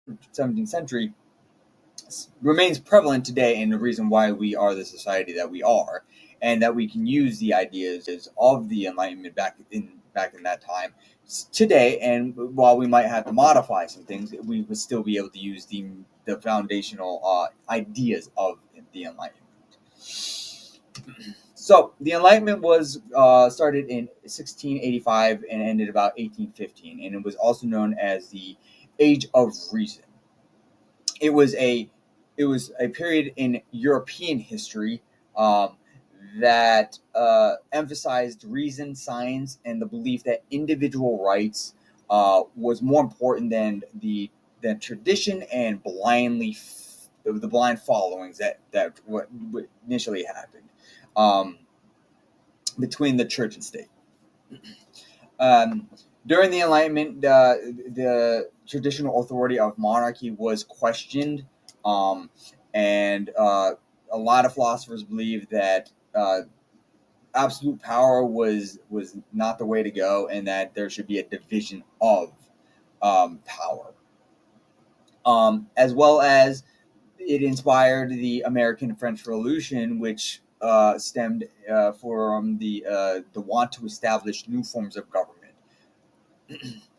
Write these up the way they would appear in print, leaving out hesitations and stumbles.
17th century remains prevalent today, and the reason why we are the society that we are, and that we can use the ideas of the Enlightenment back in that time today. And while we might have to modify some things, we would still be able to use the foundational ideas of the Enlightenment. So the Enlightenment was started in 1685 and ended about 1815, and it was also known as the Age of Reason. It was a period in European history that emphasized reason, science, and the belief that individual rights was more important than tradition and the blind followings that what initially happened between the church and state. During the Enlightenment, the traditional authority of monarchy was questioned, and a lot of philosophers believed that absolute power was not the way to go, and that there should be a division of power, as well as it inspired the American and French Revolution, which stemmed from the want to establish new forms of government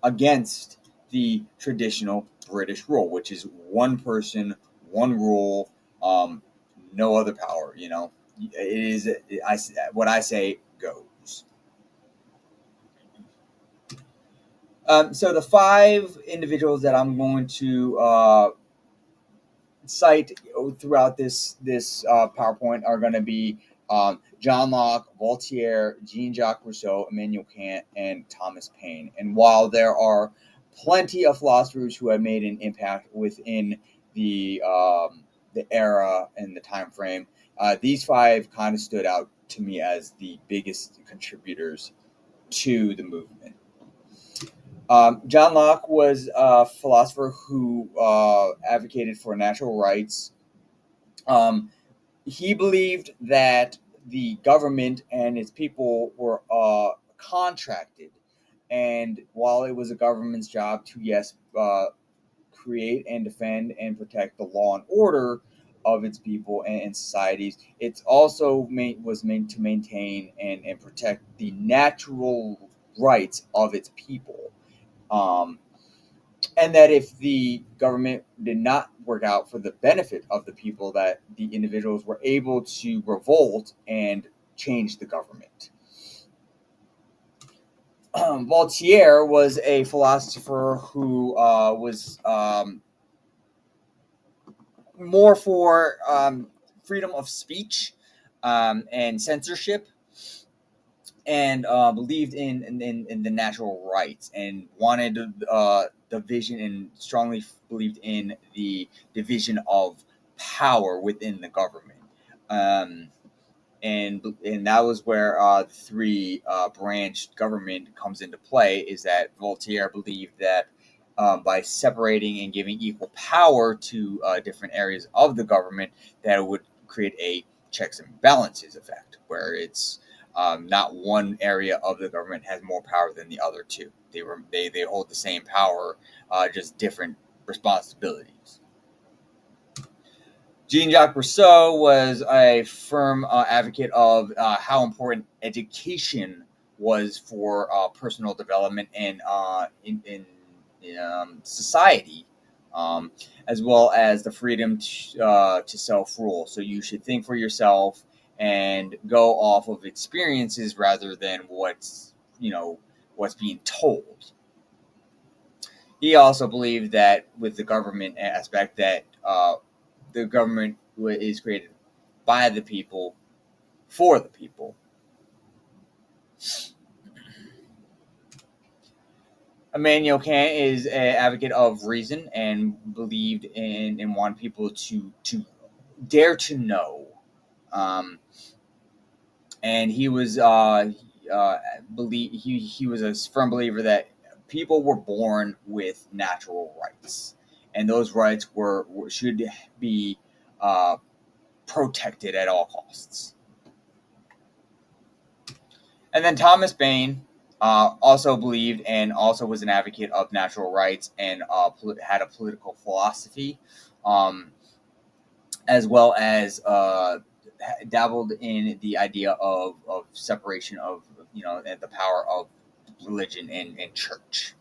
against the traditional British rule, which is one person, one rule, no other power. It is what I say goes. So the five individuals that I'm going to cite throughout this PowerPoint are going to be John Locke, Voltaire, Jean-Jacques Rousseau, Immanuel Kant, and Thomas Paine. And while there are plenty of philosophers who have made an impact within the era and the time frame, these five kind of stood out to me as the biggest contributors to the movement. John Locke was a philosopher who advocated for natural rights. He believed that the government and its people were contracted, and while it was a government's job to, yes, create and defend and protect the law and order of its people and societies, it also was meant to maintain and protect the natural rights of its people. And that if the government did not work out for the benefit of the people, that the individuals were able to revolt and change the government. Voltaire was a philosopher who was more for freedom of speech and censorship, and believed in the natural rights, and wanted division, and strongly believed in the division of power within the government. And that was where the three branched government comes into play, is that Voltaire believed that by separating and giving equal power to different areas of the government, that it would create a checks and balances effect, where it's not one area of the government has more power than the other two. They hold the same power, just different responsibilities. Jean-Jacques Rousseau was a firm advocate of how important education was for personal development and in society, as well as the freedom to self-rule. So you should think for yourself and go off of experiences rather than what's being told. He also believed that with the government aspect, that the government is created by the people, for the people. Immanuel Kant is an advocate of reason and believed in and wanted people to dare to know. And he was he was a firm believer that people were born with natural rights, and those rights should be protected at all costs. And then Thomas Paine also believed and also was an advocate of natural rights and had a political philosophy, as well as dabbled in the idea of separation of, and the power of religion and church.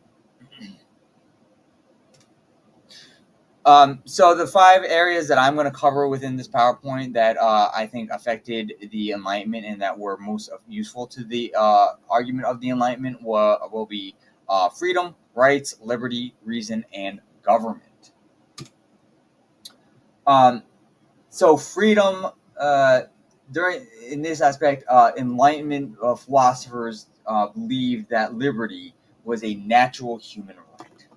So the 5 areas that I'm going to cover within this PowerPoint that I think affected the Enlightenment and that were most useful to the argument of the Enlightenment will be freedom, rights, liberty, reason, and government. So freedom, in this aspect, Enlightenment philosophers believed that liberty was a natural human right,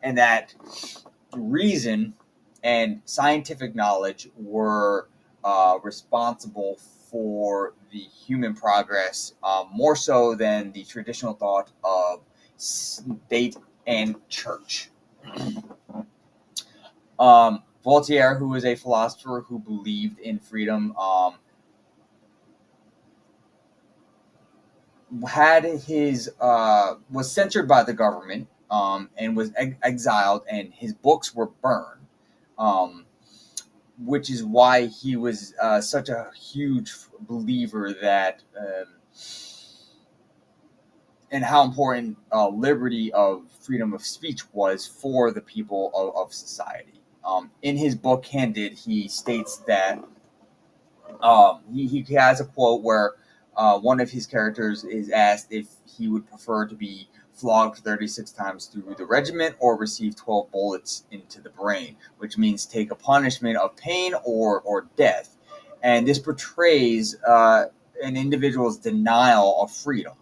and that reason and scientific knowledge were responsible for the human progress, more so than the traditional thought of state and church. Voltaire, who was a philosopher who believed in freedom, had his was censored by the government, and was exiled, and his books were burned, which is why he was such a huge believer that and how important liberty of freedom of speech was for the people of society. In his book Candide, he states that he has a quote where one of his characters is asked if he would prefer to be flogged 36 times through the regiment or receive 12 bullets into the brain, which means take a punishment of pain or death. And this portrays an individual's denial of freedom,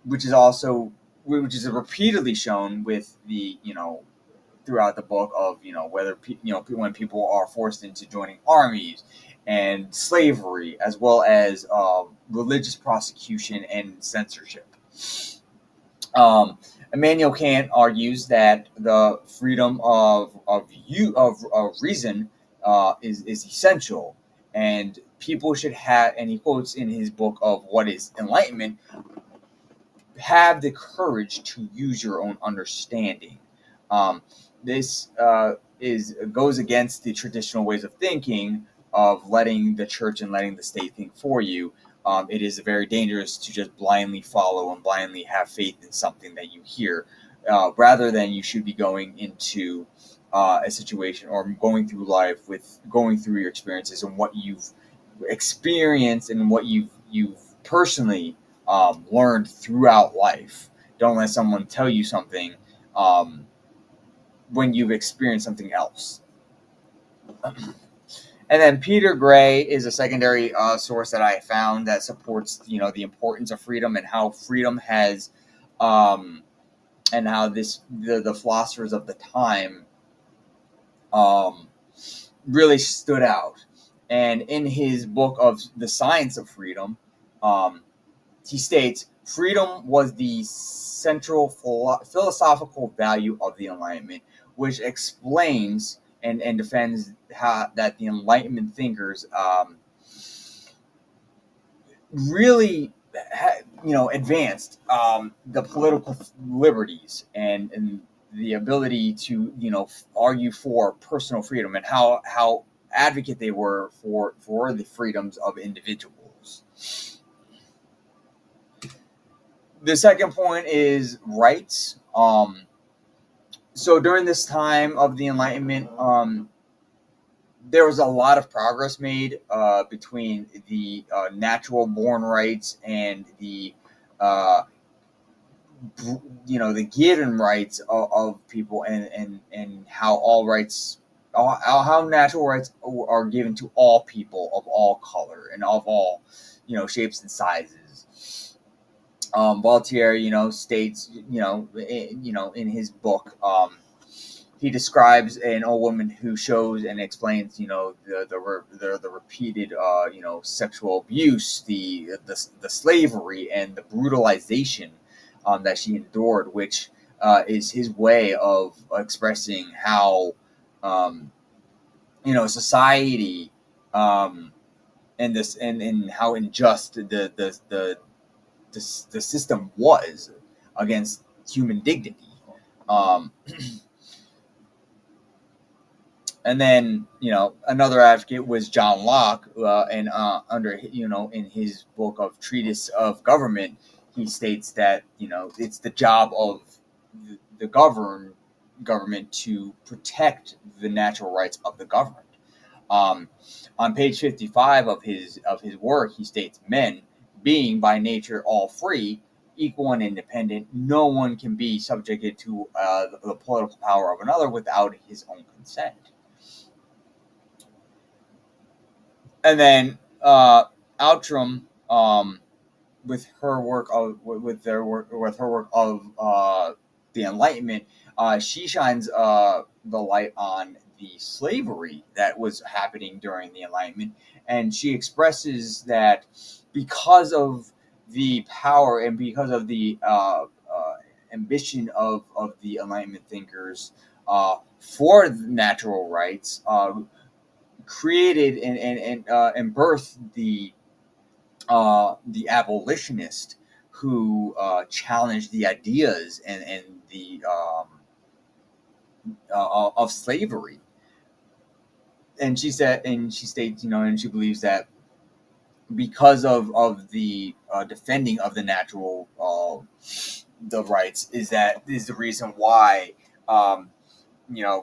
which is repeatedly shown with the throughout the book of whether when people are forced into joining armies and slavery, as well as religious prosecution and censorship. Immanuel Kant argues that the freedom of reason is essential, and people should have. And he quotes in his book of What is Enlightenment: have the courage to use your own understanding. This goes against the traditional ways of thinking of letting the church and letting the state think for you. It is very dangerous to just blindly follow and blindly have faith in something that you hear, rather than you should be going into a situation or going through life with going through your experiences and what you've experienced and what you've personally learned throughout life. Don't let someone tell you something when you've experienced something else. And then Peter Gray is a secondary source that I found that supports the importance of freedom and how freedom has and how the philosophers of the time really stood out. And in his book of The Science of Freedom, he states, freedom was the central philosophical value of the Enlightenment, which explains and defends that the Enlightenment thinkers really advanced the political liberties and the ability to argue for personal freedom, and how advocate they were for the freedoms of individuals. The second point is rights. So during this time of the Enlightenment, there was a lot of progress made between the natural born rights and the the given rights of people, and how all rights, how natural rights are given to all people of all color and of all shapes and sizes. Voltaire, states, in his book, he describes an old woman who shows and explains, the repeated, sexual abuse, the slavery, and the brutalization that she endured, which is his way of expressing how, society, and how unjust the the system was against human dignity. Um, and then, another advocate was John Locke, and under, in his book of Treatise of Government, he states that, it's the job of the government to protect the natural rights of the governed. On page 55 of his work, he states, men, being by nature all free, equal and independent, no one can be subjected to the political power of another without his own consent. And then Outram, with her work of the Enlightenment, she shines the light on the slavery that was happening during the Enlightenment, and she expresses that because of the power and because of the ambition of the Enlightenment thinkers for natural rights, created and birthed the abolitionist who challenged the ideas and the of slavery. And she states, and she believes that because of the defending of the natural the rights is the reason why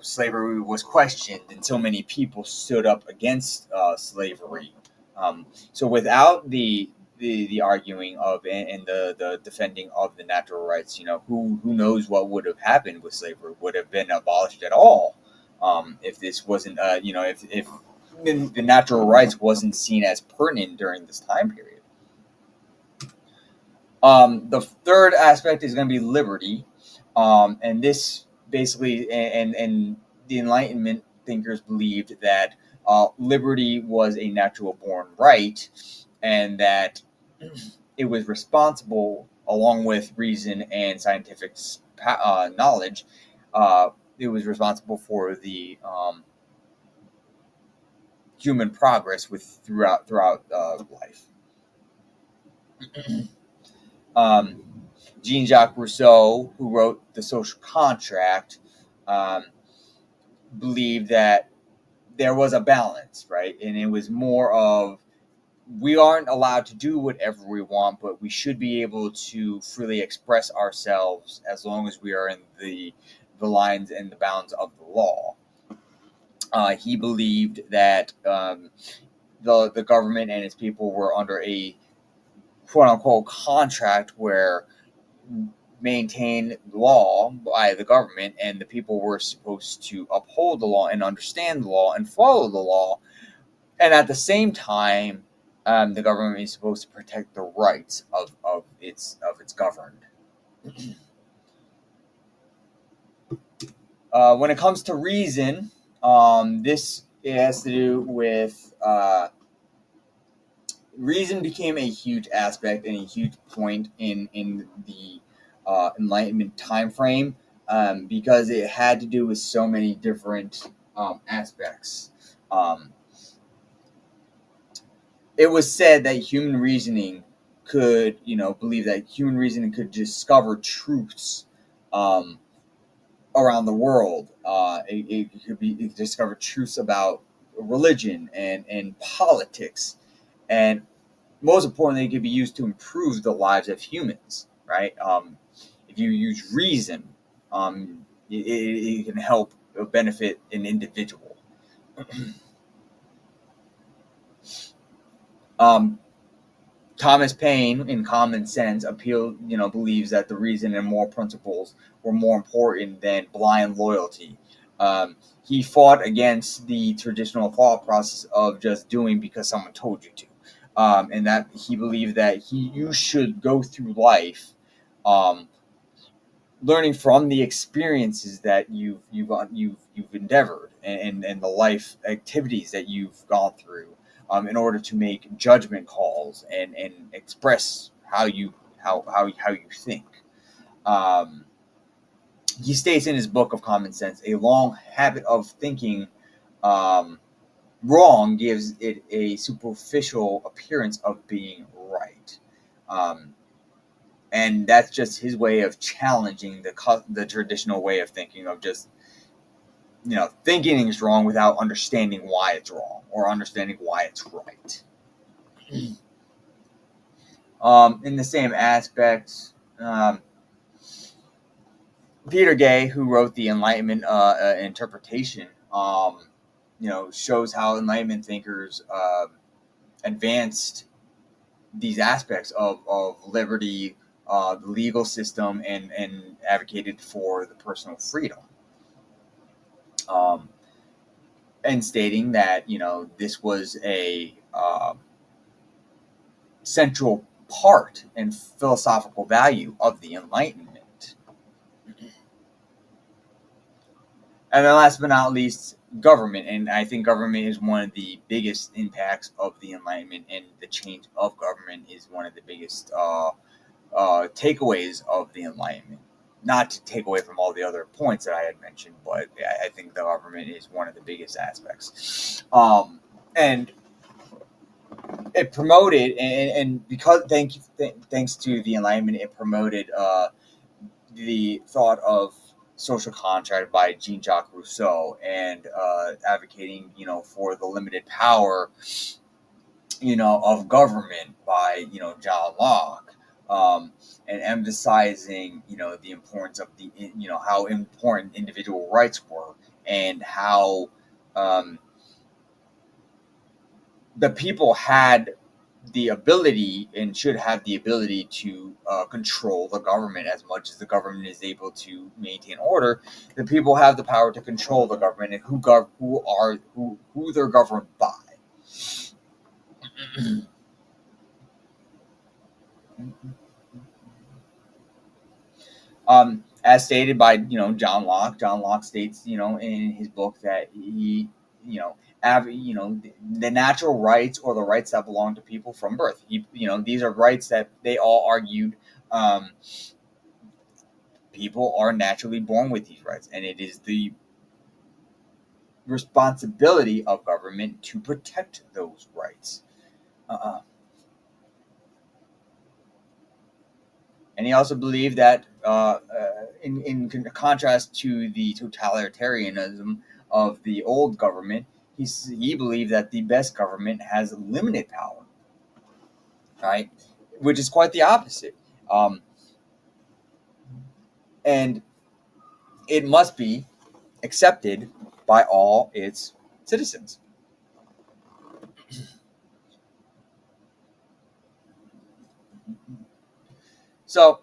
slavery was questioned and so many people stood up against slavery. So without the arguing of and the defending of the natural rights, who knows what would have happened with slavery? Would have been abolished at all if this wasn't, if the natural rights wasn't seen as pertinent during this time period. The third aspect is going to be liberty, and this basically, and the Enlightenment thinkers believed that liberty was a natural born right, and that it was responsible, along with reason and scientific knowledge. It was responsible for the human progress throughout life. Jean-Jacques Rousseau, who wrote The Social Contract, believed that there was a balance, right? And it was more of, we aren't allowed to do whatever we want, but we should be able to freely express ourselves as long as we are in the lines and the bounds of the law. He believed that the government and its people were under a quote-unquote contract where maintain law by the government, and the people were supposed to uphold the law and understand the law and follow the law. And at the same time, the government is supposed to protect the rights of its governed. When it comes to reason, this has to do with reason became a huge aspect and a huge point in the Enlightenment time frame, because it had to do with so many different aspects. It was said that human reasoning could, believe that human reasoning could discover truths around the world. It could discover truths about religion and politics, and most importantly, it could be used to improve the lives of humans. Right? If you use reason, it can help benefit an individual. Thomas Paine, in Common Sense, believes that the reason and moral principles were more important than blind loyalty. He fought against the traditional thought process of just doing because someone told you to, and that he believed that you should go through life, learning from the experiences that you've endeavored and the life activities that you've gone through, in order to make judgment calls and express how you think. He states in his book of Common Sense, a long habit of thinking wrong gives it a superficial appearance of being right. and that's just his way of challenging the traditional way of thinking of just thinking is wrong without understanding why it's wrong or understanding why it's right. In the same aspect, Peter Gay, who wrote the Enlightenment interpretation, shows how Enlightenment thinkers advanced these aspects of liberty, the legal system, and advocated for the personal freedom. And stating that this was a central part and philosophical value of the Enlightenment. And then last but not least, government. And I think government is one of the biggest impacts of the Enlightenment, and the change of government is one of the biggest takeaways of the Enlightenment. Not to take away from all the other points that I had mentioned, but I think the government is one of the biggest aspects. And it promoted, and because thanks to the Enlightenment, it promoted the thought of social contract by Jean-Jacques Rousseau, and advocating, for the limited power, of government by, John Locke, and emphasizing, the importance of how important individual rights were, and how the people had the ability and should have the ability to control the government as much as the government is able to maintain order. The people have the power to control the government and who they're governed by. As stated by John Locke. John Locke states in his book that he the natural rights, or the rights that belong to people from birth. These are rights that they all argued. People are naturally born with these rights, and it is the responsibility of government to protect those rights. And he also believed that, in contrast to the totalitarianism of the old government, he believed that the best government has limited power, right? Which is quite the opposite. And it must be accepted by all its citizens. So,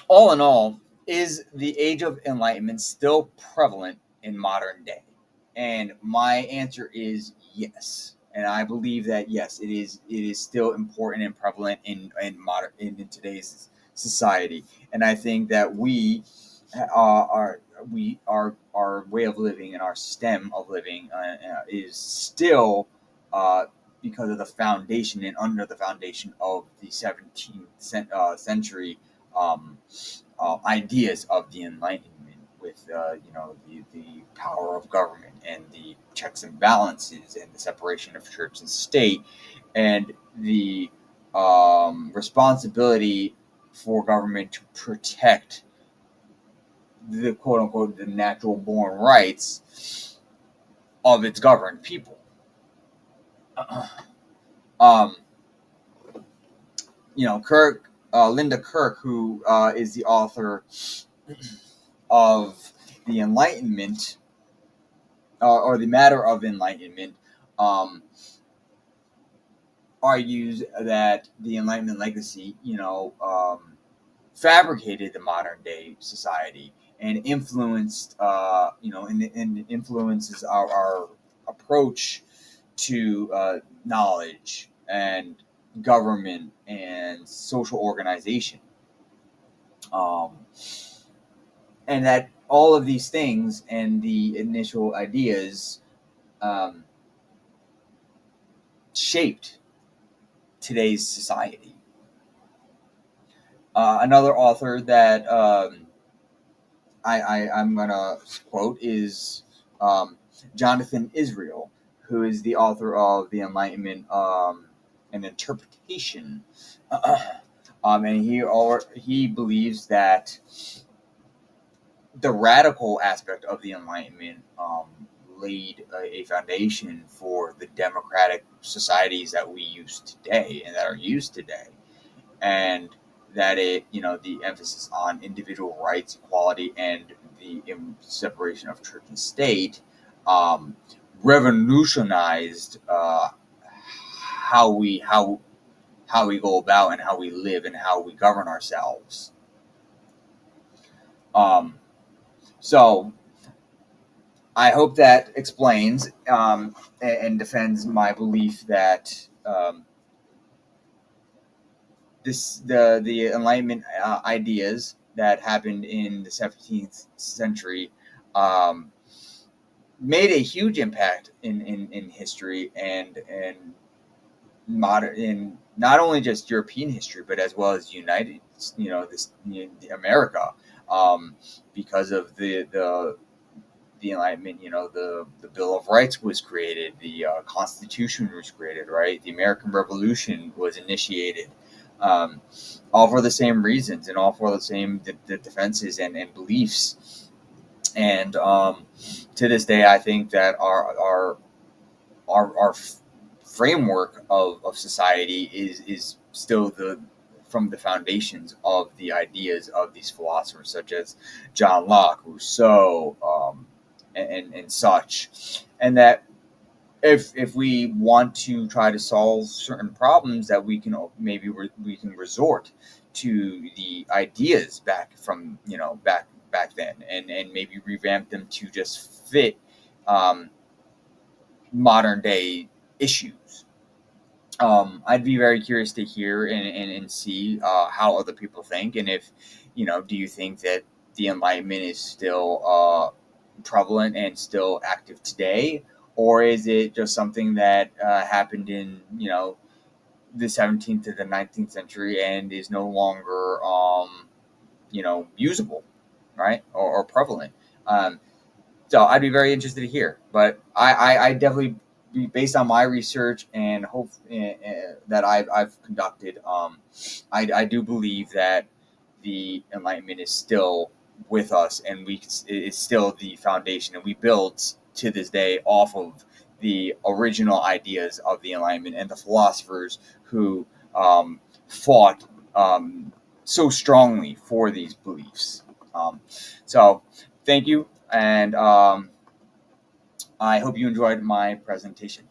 all in all, is the Age of Enlightenment still prevalent in modern day? And my answer is yes. And I believe that yes, it is still important and prevalent in today's society. And I think that our way of living and our stem of living is still, because of the foundation and under the foundation of the 17th century ideas of the Enlightenment, with the power of government and the checks and balances and the separation of church and state, and the responsibility for government to protect the quote unquote the natural born rights of its governed people. Kirk, Linda Kirk, who is the author of the Enlightenment, or the matter of Enlightenment, argues that the Enlightenment legacy, fabricated the modern day society and influenced, and influences our approach to knowledge and government and social organization. And that all of these things and the initial ideas shaped today's society. Another author that I'm going to quote is Jonathan Israel, who is the author of The Enlightenment, an Interpretation. And he believes that the radical aspect of the Enlightenment laid a foundation for the democratic societies that we use today and that are used today, and that the emphasis on individual rights, equality, and the separation of church and state um, revolutionized how we go about and how we live and how we govern ourselves. Um, so I hope that explains and defends my belief that the Enlightenment ideas that happened in the 17th century um, made a huge impact in history and modern, in not only just European history but as well as America, because of the Enlightenment. The Bill of Rights was created, the Constitution was created, right? The American Revolution was initiated, um, all for the same reasons and all for the same defenses and beliefs. And to this day, I think that our framework of society is still from the foundations of the ideas of these philosophers such as John Locke, Rousseau, and such. And that if we want to try to solve certain problems, that we can we can resort to the ideas back from back then, and maybe revamp them to just fit um, modern day issues. I'd be very curious to hear and see how other people think, and if do you think that the Enlightenment is still prevalent and still active today, or is it just something that happened in the 17th to the 19th century and is no longer usable, right, or prevalent? Um, so I'd be very interested to hear. But I definitely, based on my research and hope that I've conducted, I do believe that the Enlightenment is still with us, and it's still the foundation, and we build to this day off of the original ideas of the Enlightenment and the philosophers who fought so strongly for these beliefs. So thank you, and I hope you enjoyed my presentation.